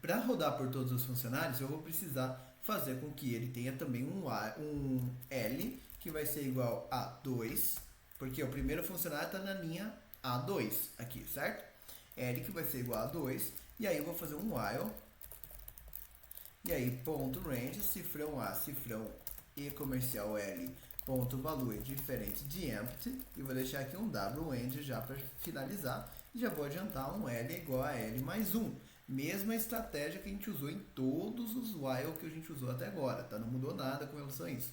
Para rodar por todos os funcionários, eu vou precisar fazer com que ele tenha também um L, que vai ser igual a 2, porque o primeiro funcionário está na linha A2 aqui, certo? L que vai ser igual a 2, e aí eu vou fazer um while, e aí ponto range, cifrão A, cifrão E comercial L, ponto value diferente de empty, e vou deixar aqui um w-end já para finalizar, e já vou adiantar um L igual a L mais 1. Mesma estratégia que a gente usou em todos os while que a gente usou até agora, tá? Não mudou nada com relação a isso.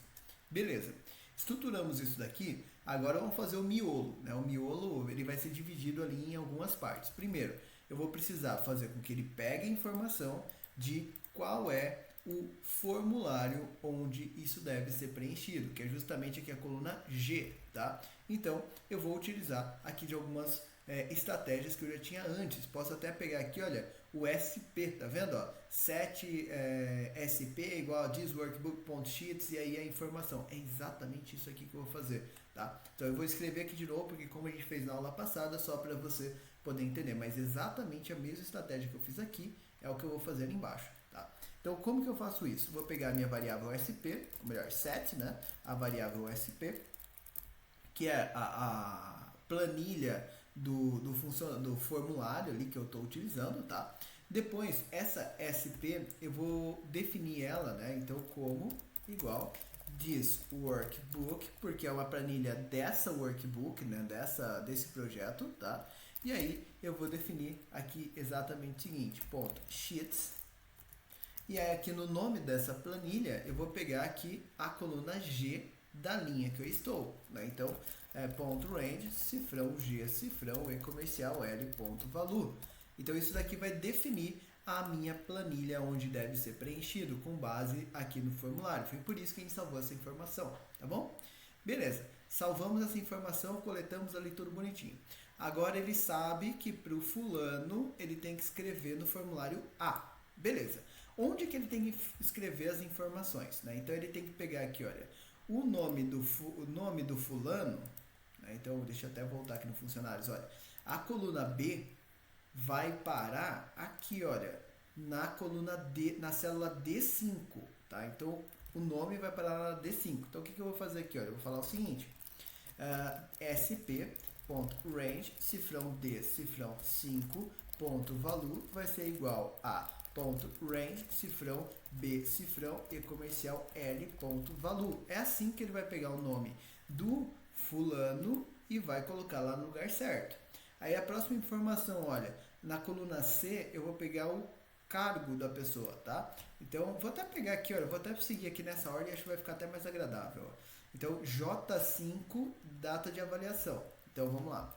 Beleza. Estruturamos isso daqui, agora vamos fazer o miolo, né? O miolo ele vai ser dividido ali em algumas partes. Primeiro, eu vou precisar fazer com que ele pegue a informação de qual é o formulário onde isso deve ser preenchido, que é justamente aqui a coluna G, tá? Então, eu vou utilizar aqui de algumas estratégias que eu já tinha antes. Posso até pegar aqui, olha, o SP, tá vendo? Ó? Set SP igual a thisworkbook.sheets e aí a informação. É exatamente isso aqui que eu vou fazer, tá? Então eu vou escrever aqui de novo, porque como a gente fez na aula passada, só para você poder entender, mas exatamente a mesma estratégia que eu fiz aqui é o que eu vou fazer ali embaixo, tá? Então como que eu faço isso? Vou pegar a minha variável SP, ou melhor, set, né? A variável SP, que é a planilha do formulário ali que eu estou utilizando, tá? Depois, essa SP, eu vou definir ela, né? Então, como igual this workbook, porque é uma planilha dessa workbook, né? Desse projeto, tá? E aí, eu vou definir aqui exatamente o seguinte, ponto sheets. E aí, aqui no nome dessa planilha, eu vou pegar aqui a coluna G da linha que eu estou, né? Então, ponto range, cifrão G, cifrão e comercial L, ponto valor. Então, isso daqui vai definir a minha planilha onde deve ser preenchido com base aqui no formulário. Foi por isso que a gente salvou essa informação, tá bom? Beleza, salvamos essa informação, coletamos ali tudo bonitinho. Agora ele sabe que para o fulano ele tem que escrever no formulário A. Beleza. Onde que ele tem que escrever as informações, né? Então ele tem que pegar aqui, olha, o nome do fulano, né? Então deixa eu até voltar aqui no funcionários, olha, a coluna B vai parar aqui, olha, na coluna D, na célula D5, tá? Então o nome vai parar na D5. Então o que eu vou fazer aqui, olha, eu vou falar o seguinte, sp.range, cifrão D, cifrão 5, ponto value vai ser igual a ponto range, cifrão B, cifrão e comercial L, ponto value. É assim que ele vai pegar o nome do fulano e vai colocar lá no lugar certo. Aí a próxima informação, olha, na coluna C eu vou pegar o cargo da pessoa, tá? Então, vou até pegar aqui, olha, vou até seguir aqui nessa ordem, acho que vai ficar até mais agradável. Ó. Então, J5, data de avaliação. Então, vamos lá.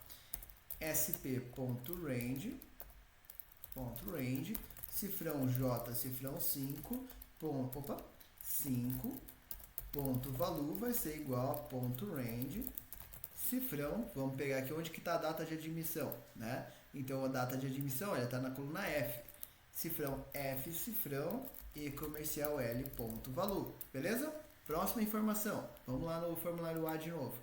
sp.range, cifrão J, cifrão 5, 5, ponto value vai ser igual a ponto range, cifrão, vamos pegar aqui onde que está a data de admissão, né? Então a data de admissão, olha, está na coluna F, cifrão F, cifrão e comercial L, ponto value, beleza? Próxima informação, vamos lá no formulário A de novo.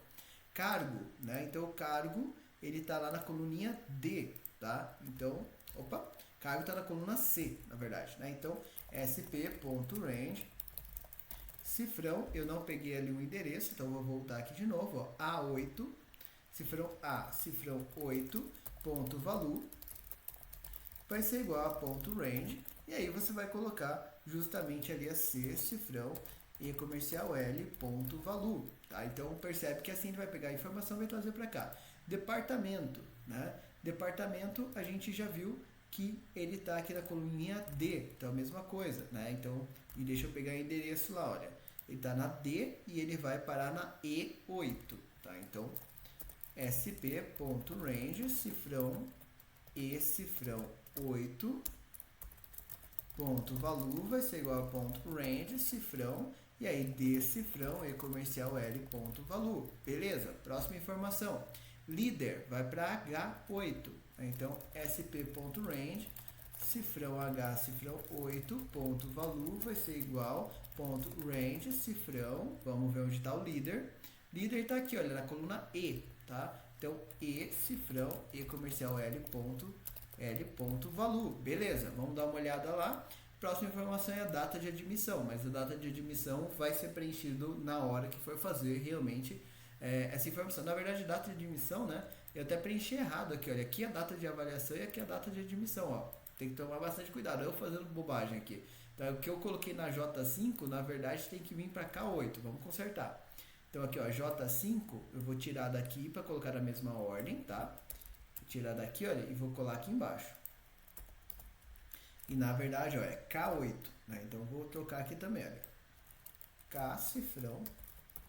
Cargo, né? Então o cargo, ele está lá na coluninha D, tá? Então, cargo está na coluna C, na verdade, né? Então, sp.range, cifrão, eu não peguei ali o endereço, então vou voltar aqui de novo, ó, A8, cifrão A, cifrão 8, ponto value, vai ser igual a ponto range, e aí você vai colocar justamente ali a C, cifrão, e comercial L, ponto value, tá? Então, percebe que assim ele vai pegar a informação e vai trazer para cá. Departamento, né? Departamento, a gente já viu que ele está aqui na coluninha D, então a mesma coisa, né? Então, e deixa eu pegar o endereço lá, olha, ele está na D e ele vai parar na E8, tá? Então, sp.range, cifrão E, cifrão 8, ponto value vai ser igual a ponto range, cifrão, e aí D, cifrão, E comercial L, ponto value, beleza? Próxima informação, líder vai para H8, então sp.range, cifrão H, cifrão 8, ponto value vai ser igual, ponto range, cifrão, vamos ver onde está o líder. Líder está aqui, olha, na coluna E, tá? Então, E, cifrão, E comercial L, ponto value. Beleza, vamos dar uma olhada lá. Próxima informação é a data de admissão, mas a data de admissão vai ser preenchido na hora que for fazer realmente essa informação. Na verdade, data de admissão, né? Eu até preenchi errado aqui, olha, aqui é a data de avaliação e aqui é a data de admissão, ó. Tem que tomar bastante cuidado, eu fazendo bobagem aqui. Então, o que eu coloquei na J5, na verdade, tem que vir para K8, vamos consertar. Então aqui, ó, J5, eu vou tirar daqui para colocar na mesma ordem, tá? Vou tirar daqui, olha, e vou colar aqui embaixo. E na verdade, ó, é K8, né? Então eu vou trocar aqui também, olha. K, cifrão.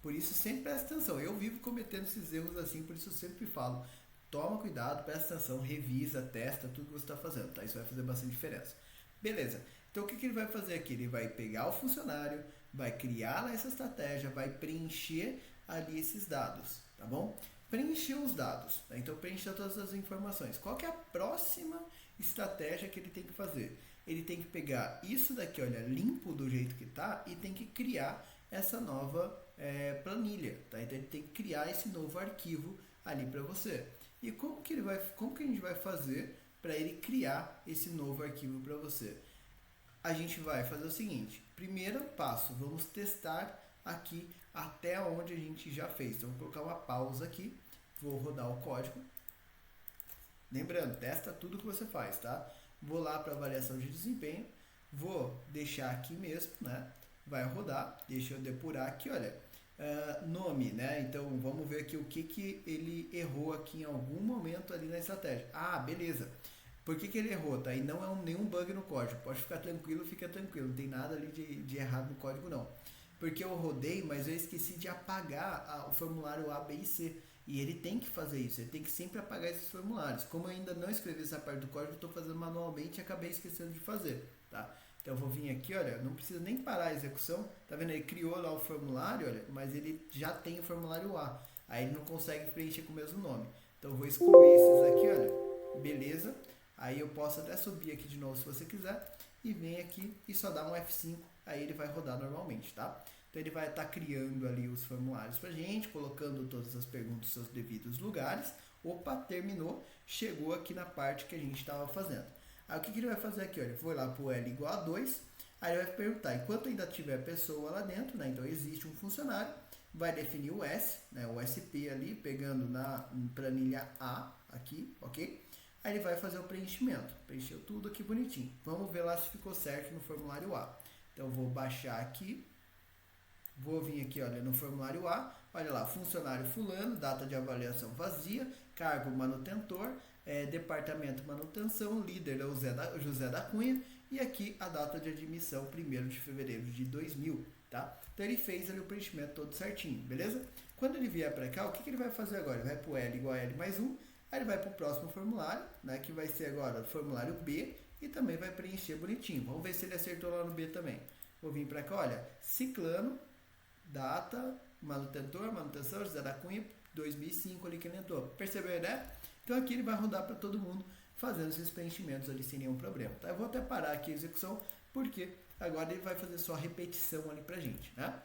Por isso sempre presta atenção. Eu vivo cometendo esses erros assim, por isso eu sempre falo. Toma cuidado, presta atenção, revisa, testa tudo que você está fazendo, tá? Isso vai fazer bastante diferença. Beleza. Então o que ele vai fazer aqui? Ele vai pegar o funcionário, vai criar lá essa estratégia, vai preencher ali esses dados, tá bom? Preencher os dados, tá? Então preencher todas as informações. Qual que é a próxima estratégia que ele tem que fazer? Ele tem que pegar isso daqui, olha, limpo do jeito que tá e tem que criar essa nova planilha, tá? Então ele tem que criar esse novo arquivo ali para você. E como que a gente vai fazer para ele criar esse novo arquivo para você? A gente vai fazer o seguinte: primeiro passo, vamos testar aqui até onde a gente já fez. Então vou colocar uma pausa aqui, vou rodar o código. Lembrando, testa tudo que você faz, tá? Vou lá para avaliação de desempenho, vou deixar aqui mesmo, né? Vai rodar, deixa eu depurar aqui, olha, nome, né? Então vamos ver aqui o que ele errou aqui em algum momento ali na estratégia. Ah, beleza. Por que ele errou, tá? E não é nenhum bug no código. Pode ficar tranquilo, fica tranquilo. Não tem nada ali de errado no código, não. Porque eu rodei, mas eu esqueci de apagar o formulário A, B e C. E ele tem que fazer isso. Ele tem que sempre apagar esses formulários. Como eu ainda não escrevi essa parte do código, eu estou fazendo manualmente e acabei esquecendo de fazer, tá? Então eu vou vir aqui, olha, não precisa nem parar a execução. Tá vendo? Ele criou lá o formulário, olha, mas ele já tem o formulário A. Aí ele não consegue preencher com o mesmo nome. Então eu vou excluir esses aqui, olha. Beleza? Aí eu posso até subir aqui de novo se você quiser. E vem aqui e só dá um F5. Aí ele vai rodar normalmente, tá? Então ele vai estar criando ali os formulários pra gente, colocando todas as perguntas nos seus devidos lugares. Opa, terminou. Chegou aqui na parte que a gente estava fazendo. Aí o que ele vai fazer aqui? Olha, eu vou lá para o L igual a 2. Aí ele vai perguntar, enquanto ainda tiver pessoa lá dentro, né? Então existe um funcionário. Vai definir o S, né? O SP ali, pegando na planilha A aqui, ok? Aí ele vai fazer o preenchimento. Preencheu tudo aqui bonitinho. Vamos ver lá se ficou certo no formulário A. Então vou baixar aqui. Vou vir aqui, olha, no formulário A. Olha lá, funcionário fulano, data de avaliação vazia, cargo manutentor, departamento manutenção, líder é o José da Cunha. E aqui a data de admissão, 1º de fevereiro de 2000, tá? Então ele fez ali o preenchimento todo certinho, beleza? Quando ele vier para cá, o que ele vai fazer agora? Ele vai para o L igual a L mais 1. Aí ele vai para o próximo formulário, né, que vai ser agora o formulário B, e também vai preencher bonitinho. Vamos ver se ele acertou lá no B também. Vou vir para cá, olha, ciclano, data, manutenção, José da Cunha, 2005 ali que ele entrou. Percebeu, né? Então aqui ele vai rodar para todo mundo, fazendo esses preenchimentos ali sem nenhum problema. Tá? Eu vou até parar aqui a execução, porque agora ele vai fazer só repetição ali pra gente, né?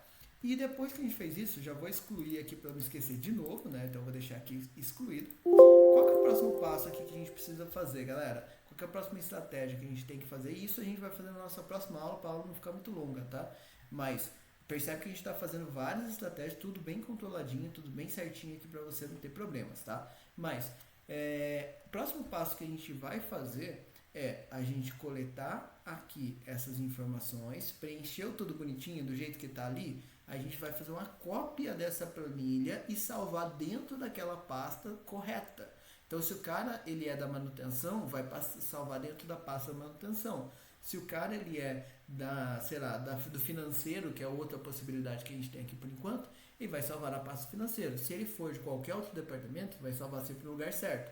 E depois que a gente fez isso, já vou excluir aqui para não esquecer de novo, né? Então eu vou deixar aqui excluído. Qual que é o próximo passo aqui que a gente precisa fazer, galera? Qual que é a próxima estratégia que a gente tem que fazer? E isso a gente vai fazer na nossa próxima aula, para a aula não ficar muito longa, tá? Mas percebe que a gente está fazendo várias estratégias, tudo bem controladinho, tudo bem certinho aqui para você não ter problemas, tá? Mas o próximo passo que a gente vai fazer é a gente coletar aqui essas informações, preencheu tudo bonitinho do jeito que está ali, a gente vai fazer uma cópia dessa planilha e salvar dentro daquela pasta correta. Então, se o cara ele é da manutenção, vai salvar dentro da pasta manutenção. Se o cara ele é do financeiro, que é outra possibilidade que a gente tem aqui por enquanto, ele vai salvar na pasta financeira. Se ele for de qualquer outro departamento, vai salvar sempre no lugar certo.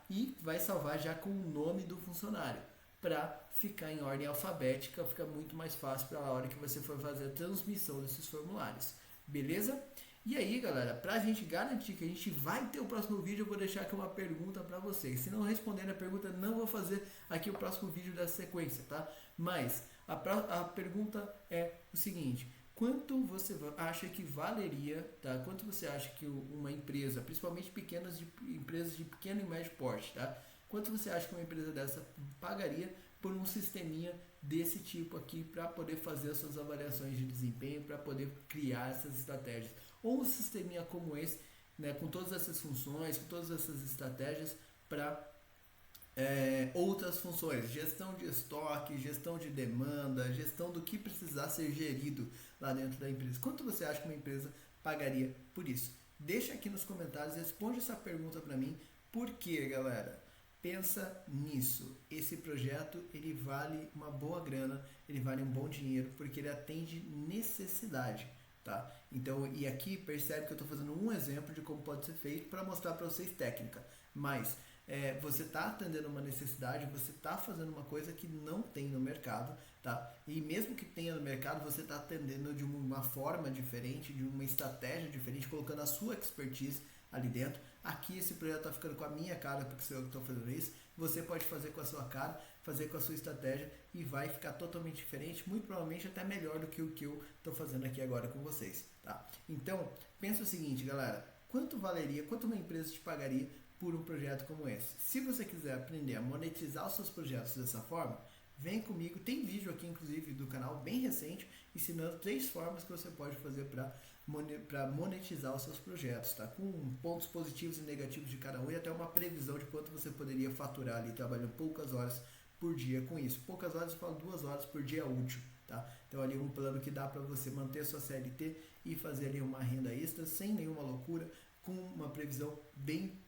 E vai salvar já com o nome do funcionário. Para ficar em ordem alfabética, fica muito mais fácil para a hora que você for fazer a transmissão desses formulários. Beleza? E aí, galera, para a gente garantir que a gente vai ter o próximo vídeo, eu vou deixar aqui uma pergunta para vocês. Se não responder a pergunta, não vou fazer aqui o próximo vídeo da sequência, tá? Mas a pergunta é o seguinte: quanto você acha que valeria, tá? Quanto você acha que uma empresa, principalmente empresas de pequeno e médio porte, tá? Quanto você acha que uma empresa dessa pagaria por um sisteminha desse tipo aqui para poder fazer as suas avaliações de desempenho, para poder criar essas estratégias? Ou um sisteminha como esse, né, com todas essas funções, com todas essas estratégias para outras funções, gestão de estoque, gestão de demanda, gestão do que precisar ser gerido lá dentro da empresa. Quanto você acha que uma empresa pagaria por isso? Deixa aqui nos comentários, responde essa pergunta para mim. Por quê, galera? Pensa nisso. Esse projeto, ele vale uma boa grana, ele vale um bom dinheiro, porque ele atende necessidade, tá? Então, e aqui percebe que eu estou fazendo um exemplo de como pode ser feito para mostrar para vocês técnica. Mas você está atendendo uma necessidade, você está fazendo uma coisa que não tem no mercado, tá? E mesmo que tenha no mercado, você está atendendo de uma forma diferente, de uma estratégia diferente, colocando a sua expertise ali dentro. Aqui esse projeto está ficando com a minha cara, porque sou eu que estou fazendo isso. Você pode fazer com a sua cara, fazer com a sua estratégia e vai ficar totalmente diferente, muito provavelmente até melhor do que o que eu estou fazendo aqui agora com vocês, tá? Então, pensa o seguinte, galera, quanto uma empresa te pagaria por um projeto como esse? Se você quiser aprender a monetizar os seus projetos dessa forma, vem comigo, tem vídeo aqui inclusive do canal bem recente, ensinando 3 formas que você pode fazer para monetizar os seus projetos, tá? Com pontos positivos e negativos de cada um e até uma previsão de quanto você poderia faturar ali trabalhando poucas horas por dia com isso. Poucas horas, eu falo 2 horas por dia útil, tá? Então ali um plano que dá para você manter sua CLT e fazer ali uma renda extra sem nenhuma loucura, com uma previsão bem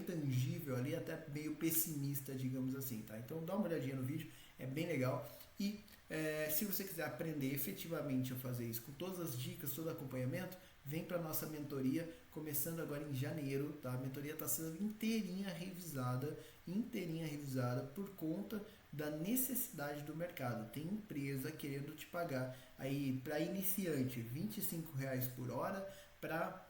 tangível ali, até meio pessimista, digamos assim, tá? Então dá uma olhadinha no vídeo, é bem legal. E se você quiser aprender efetivamente a fazer isso, com todas as dicas, todo o acompanhamento, vem para a nossa mentoria, começando agora em janeiro, tá? A mentoria está sendo inteirinha revisada por conta da necessidade do mercado. Tem empresa querendo te pagar aí para iniciante R$ 25 por hora, para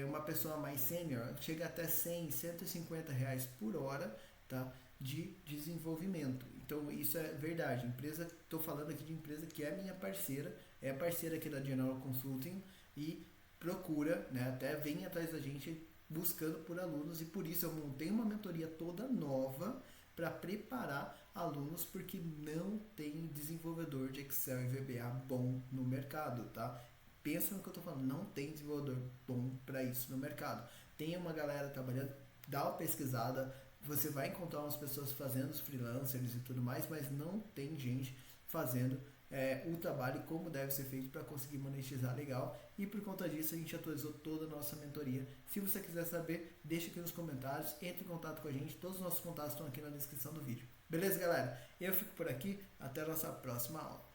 uma pessoa mais sênior chega até 100, R$ 150 por hora, tá? De desenvolvimento. Então isso é verdade. Estou falando aqui de empresa que é minha parceira, é parceira aqui da General Consulting e procura, né, até vem atrás da gente buscando por alunos, e por isso eu montei uma mentoria toda nova para preparar alunos, porque não tem desenvolvedor de Excel e VBA bom no mercado, tá? Pensa no que eu estou falando, não tem desenvolvedor bom para isso no mercado. Tem uma galera trabalhando, dá uma pesquisada, você vai encontrar umas pessoas fazendo os freelancers e tudo mais, mas não tem gente fazendo o trabalho como deve ser feito para conseguir monetizar legal, e por conta disso a gente atualizou toda a nossa mentoria. Se você quiser saber, deixa aqui nos comentários, entre em contato com a gente, todos os nossos contatos estão aqui na descrição do vídeo. Beleza, galera? Eu fico por aqui, até a nossa próxima aula.